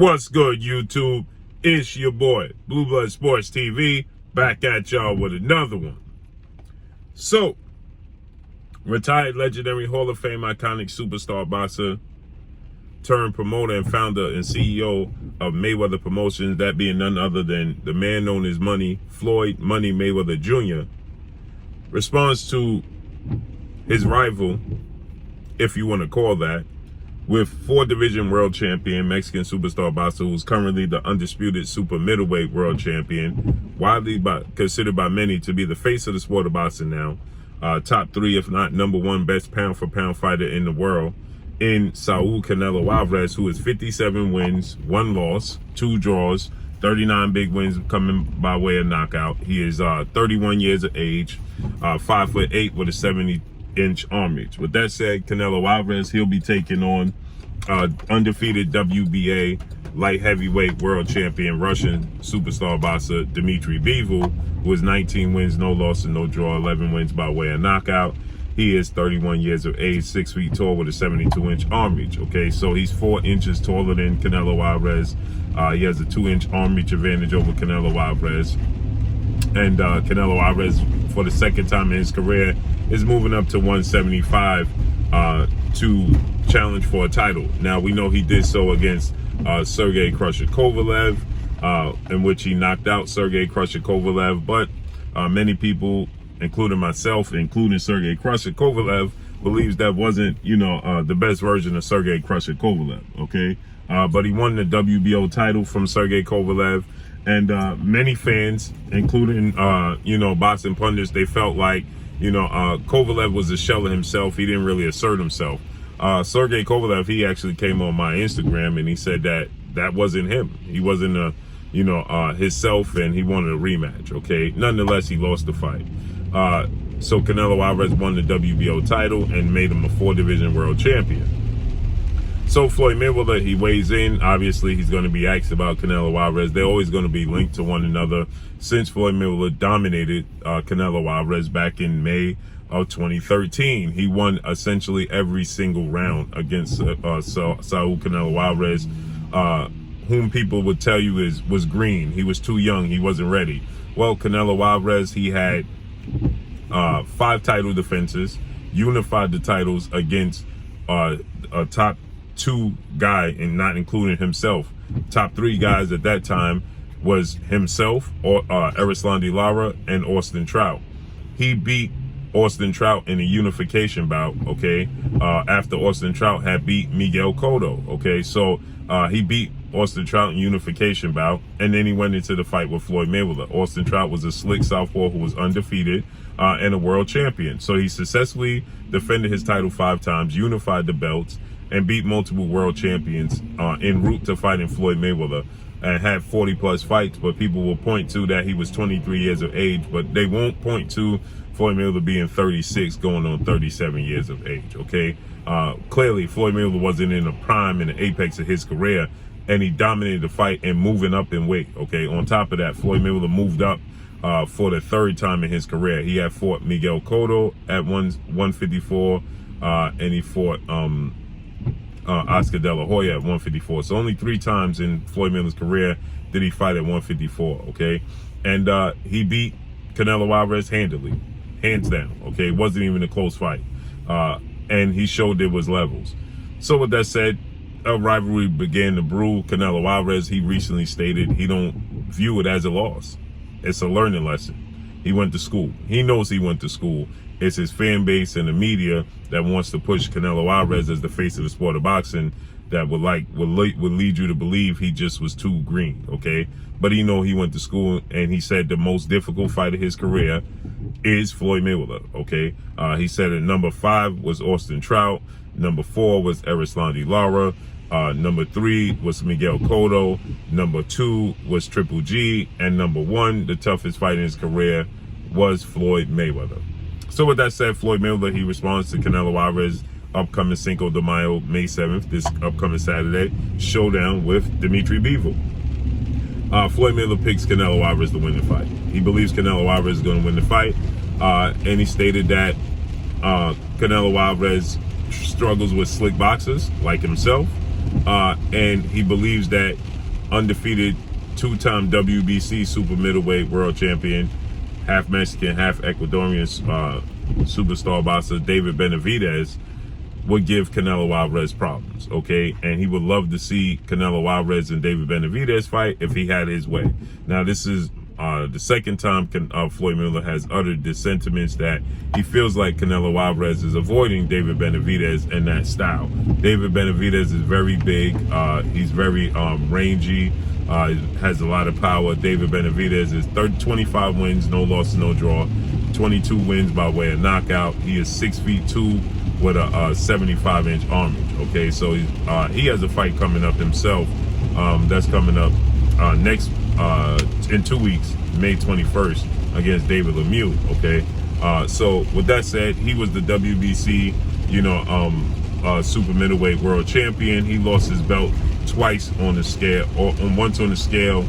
What's good, YouTube? It's your boy, Blue Blood Sports TV, back at y'all with another one. So, retired legendary Hall of Fame iconic superstar boxer turned promoter and founder and CEO of Mayweather Promotions, that being none other than the man known as Money, Floyd Money Mayweather Jr., responds to his rival, if you want to call that, with 4-division world champion, Mexican superstar boxer who's currently the undisputed super middleweight world champion, widely considered by many to be the face of the sport of boxing now, top 3, if not number 1 best pound-for-pound fighter in the world, in Saul Canelo Alvarez, who is 57 wins, 1 loss, 2 draws, 39 big wins coming by way of knockout. He is 31 years of age, 5'8" with a 70-inch arm reach. With that said, Canelo Alvarez, he'll be taking on undefeated WBA light heavyweight world champion Russian superstar boxer DMITRY Bivol, who is 19 wins, no loss and no draw, 11 wins by way of knockout. He is 31 years of age, 6 feet tall with a 72-inch arm reach. Okay, so he's 4 inches taller than Canelo Alvarez. He has a 2-inch arm reach advantage over Canelo Alvarez. And Canelo Alvarez, for the second time in his career, is moving up to 175 to challenge for a title. Now, we know he did so against Sergey Crusher Kovalev, in which he knocked out Sergey Crusher Kovalev, but many people, including myself, including Sergey Crusher Kovalev, believes that wasn't, the best version of Sergey Crusher Kovalev, okay? But he won the WBO title from Sergey Kovalev, and many fans, including, boxing pundits, they felt like, Kovalev was a shell of himself. He didn't really assert himself. Sergey Kovalev, he actually came on my Instagram and he said that wasn't him. He wasn't, himself, and he wanted a rematch, okay? Nonetheless, he lost the fight. So Canelo Alvarez won the WBO title and made him a 4-division world champion. So Floyd Mayweather, he weighs in. Obviously, he's going to be asked about Canelo Alvarez. They're always going to be linked to one another since Floyd Mayweather dominated Canelo Alvarez back in May of 2013. He won essentially every single round against Saul Canelo Alvarez, whom people would tell you was green. He was too young. He wasn't ready. Well, Canelo Alvarez, he had 5 title defenses, unified the titles against a top 2 guy, and not including himself. Top 3 guys at that time was himself, or Erislandy Lara, and Austin Trout. He beat Austin Trout in a unification bout, okay, after Austin Trout had beat Miguel Cotto, okay? So he beat Austin Trout in unification bout, and then he went into the fight with Floyd Mayweather. Austin Trout was a slick southpaw who was undefeated and a world champion. So he successfully defended his title 5 times, unified the belts, and beat multiple world champions en route to fighting Floyd Mayweather, and had 40-plus fights. But people will point to that he was 23 years of age, but they won't point to Floyd Mayweather being 36 going on 37 years of age, okay? Clearly, Floyd Mayweather wasn't in the prime, in the apex of his career, and he dominated the fight and moving up in weight, okay? On top of that, Floyd Mayweather moved up for the 3rd time in his career. He had fought Miguel Cotto at 154, and he fought Oscar De La Hoya at 154. So only 3 times in Floyd Mayweather's career did he fight at 154, okay? And he beat Canelo Alvarez handily, hands down, okay? It wasn't even a close fight. And he showed there was levels. So with that said, a rivalry began to brew. Canelo Alvarez, he recently stated he don't view it as a loss. It's a learning lesson. He went to school. He knows he went to school. It's his fan base and the media that wants to push Canelo Alvarez as the face of the sport of boxing that would lead you to believe he just was too green, okay? But he went to school, and he said the most difficult fight of his career is Floyd Mayweather, okay? He said that number 5 was Austin Trout, number 4 was Erislandy Lara, number 3 was Miguel Cotto, number 2 was Triple G, and number 1, the toughest fight in his career, was Floyd Mayweather. So with that said, Floyd Mayweather, he responds to Canelo Alvarez upcoming Cinco de Mayo, May 7th, this upcoming Saturday, showdown with DMITRY Bivol. Floyd Mayweather picks Canelo Alvarez to win the fight. He believes Canelo Alvarez is going to win the fight, and he stated that Canelo Alvarez struggles with slick boxers like himself, and he believes that undefeated two-time WBC super middleweight world champion, half Mexican, half Ecuadorian superstar boxer David Benavidez would give Canelo Alvarez problems, okay? And he would love to see Canelo Alvarez and David Benavidez fight if he had his way. Now, this is the second time Floyd Mayweather has uttered the sentiments that he feels like Canelo Alvarez is avoiding David Benavidez in that style. David Benavidez is very big. He's very rangy. Has a lot of power. David Benavidez is 25 wins, no loss, no draw. 22 wins by way of knockout. He is 6'2" with a 75-inch arm reach. Okay, so he has a fight coming up himself. That's coming up next in 2 weeks, May 21st, against David Lemieux. Okay, so with that said, he was the WBC, super middleweight world champion. He lost his belt twice on the scale, or once on the scale,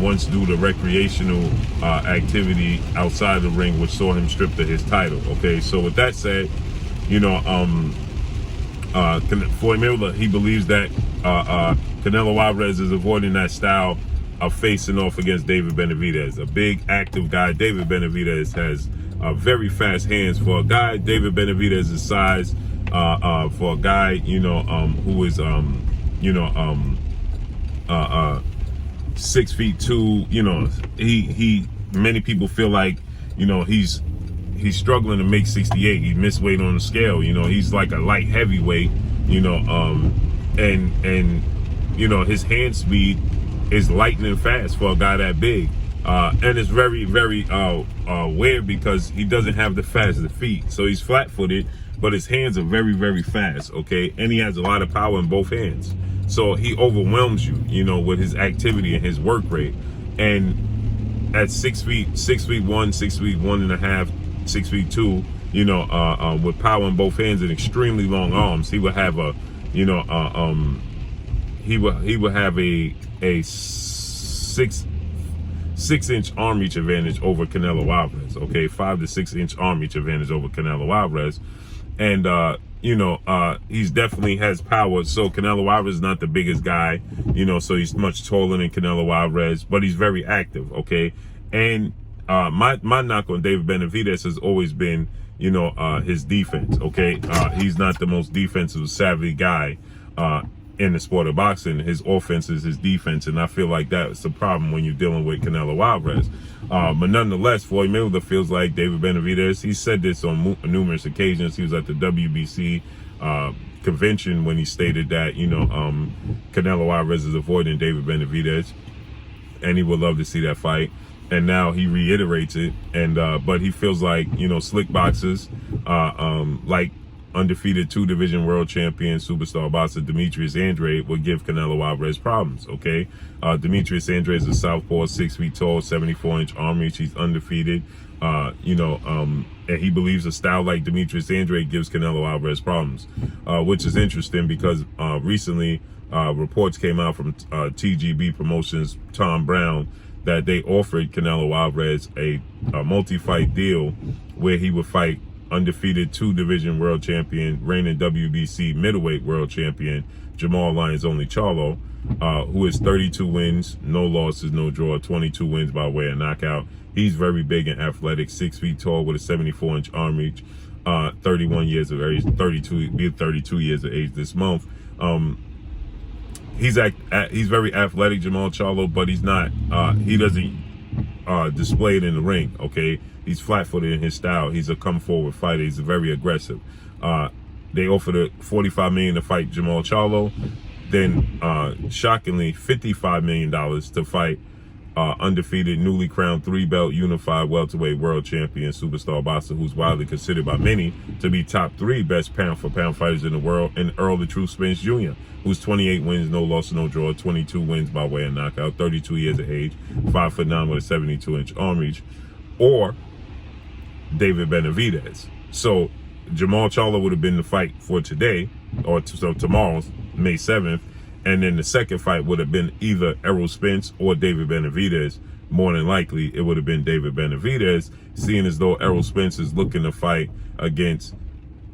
once due to recreational activity outside the ring, which saw him stripped of his title. Okay, so with that said, Floyd Mayweather, he believes that Canelo Alvarez is avoiding that style of facing off against David Benavidez, a big, active guy. David Benavidez has very fast hands for a guy David Benavidez's size. For a guy, who is 6'2", he many people feel like, he's struggling to make 68. He missed weight on the scale. He's like a light heavyweight, and his hand speed is lightning fast for a guy that big. And it's very, very weird because he doesn't have the fastest feet. So he's flat-footed, but his hands are very, very fast, okay? And he has a lot of power in both hands. So he overwhelms you, with his activity and his work rate. And at 6 feet 6'1", 6'1.5", 6'2", with power in both hands and extremely long arms, he would have a, he would have a 6-inch arm reach advantage over Canelo Alvarez. Okay, 5 to 6 inch arm reach advantage over Canelo Alvarez, and he's definitely has power. So Canelo Alvarez is not the biggest guy, so he's much taller than Canelo Alvarez, but he's very active. Okay, and my knock on David Benavidez has always been, his defense. Okay, he's not the most defensive savvy guy in the sport of boxing. His offense is his defense, and I feel like that's the problem when you're dealing with Canelo Alvarez. But nonetheless, Floyd Mayweather feels like David Benavidez. He said this on numerous occasions. He was at the WBC convention when he stated that, Canelo Alvarez is avoiding David Benavidez, and he would love to see that fight. And now he reiterates it, and but he feels like, slick boxers, like undefeated 2-division world champion superstar boxer Demetrius Andrade would give Canelo Alvarez problems. Okay, Demetrius Andrade is a southpaw, 6 feet tall, 74-inch arm reach. He's undefeated. And he believes a style like Demetrius Andrade gives Canelo Alvarez problems, which is interesting because recently reports came out from TGB Promotions, Tom Brown, that they offered Canelo Alvarez a multi-fight deal where he would fight undefeated 2-division world champion, reigning WBC middleweight world champion Jamal Lyons Only Charlo, who is 32 wins, no losses, no draw, 22 wins by way of knockout. He's very big and athletic, 6 feet tall with a 74-inch arm reach, 31 years of age, 32 years of age this month. He's very athletic, Jamal Charlo, but he's not. He doesn't display it in the ring. Okay, he's flat-footed in his style. He's a come-forward fighter. He's very aggressive. They offered $45 million to fight Jamal Charlo, then shockingly $55 million to fight undefeated, newly crowned 3-belt unified welterweight world champion superstar boxer who's widely considered by many to be top 3 best pound-for-pound fighters in the world, and Earl the Truth Spence Jr., who's 28 wins, no loss, no draw, 22 wins by way of knockout, 32 years of age, 5'9" with a 72-inch arm reach, or David Benavidez. So Jamal Charlo would have been the fight for today, or so tomorrow, May 7th, and then the second fight would have been either Errol Spence or David Benavidez. More than likely, it would have been David Benavidez, seeing as though Errol Spence is looking to fight against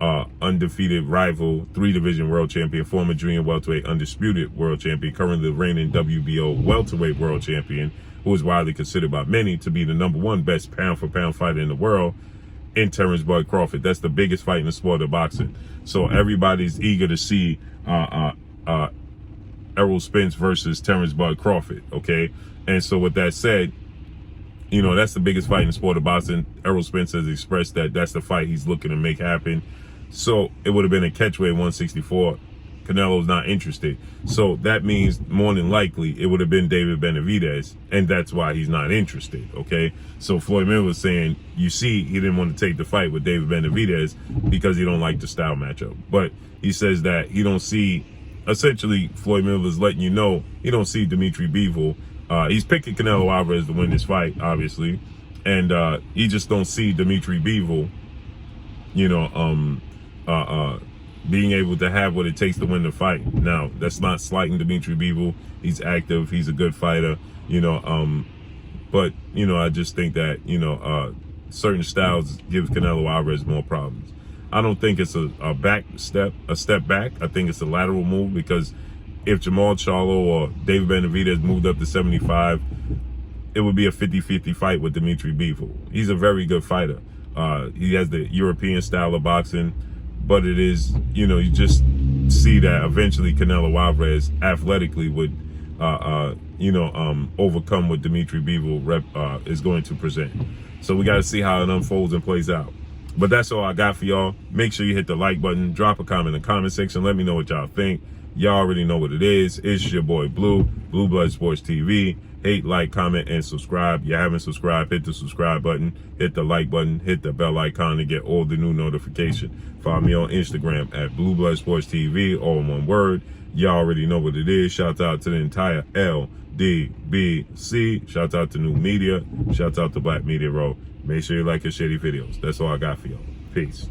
undefeated rival, 3-division world champion, former junior welterweight undisputed world champion, currently the reigning WBO welterweight world champion, who is widely considered by many to be the #1 best pound-for-pound fighter in the world, in Terrence Bud Crawford. That's the biggest fight in the sport of boxing. So everybody's eager to see Errol Spence versus Terrence Bud Crawford, okay? And so with that said, you know, that's the biggest fight in the sport of boxing. Errol Spence has expressed that that's the fight he's looking to make happen. So it would have been a catchweight 164. Canelo's not interested. So that means more than likely it would have been David Benavidez, and that's why he's not interested, okay? So Floyd Mayweather was saying, you see, he didn't want to take the fight with David Benavidez because he don't like the style matchup. But he says that he don't see, essentially Floyd Mayweather's letting you know he don't see DMITRY Bivol. He's picking Canelo Alvarez to win this fight, obviously, and he just don't see DMITRY Bivol, you know, being able to have what it takes to win the fight. Now, that's not slighting DMITRY Bivol. He's active. He's a good fighter, you know, but, you know, I just think that, you know, certain styles give Canelo Alvarez more problems. I don't think it's a step back. I think it's a lateral move, because if Jamal Charlo or David Benavidez moved up to 75, it would be a 50-50 fight with DMITRY Bivol. He's a very good fighter. He has the European style of boxing, but it is, you know, you just see that eventually Canelo Alvarez athletically would, you know, overcome what DMITRY Bivol is going to present. So we got to see how it unfolds and plays out. But that's all I got for y'all. Make sure you hit the like button, drop a comment in the comment section. Let me know what y'all think. Y'all already know what it is. It's your boy Blue, Blue Blood Sports TV. Hate, like, comment, and subscribe. You haven't subscribed, hit the subscribe button, hit the like button, hit the bell icon to get all the new notifications. Follow me on Instagram at Blue Blood Sports TV, all in one word. Y'all already know what it is. Shout out to the entire LDBC. Shout out to New Media. Shout out to Black Media Row. Make sure you like your shitty videos. That's all I got for y'all. Peace.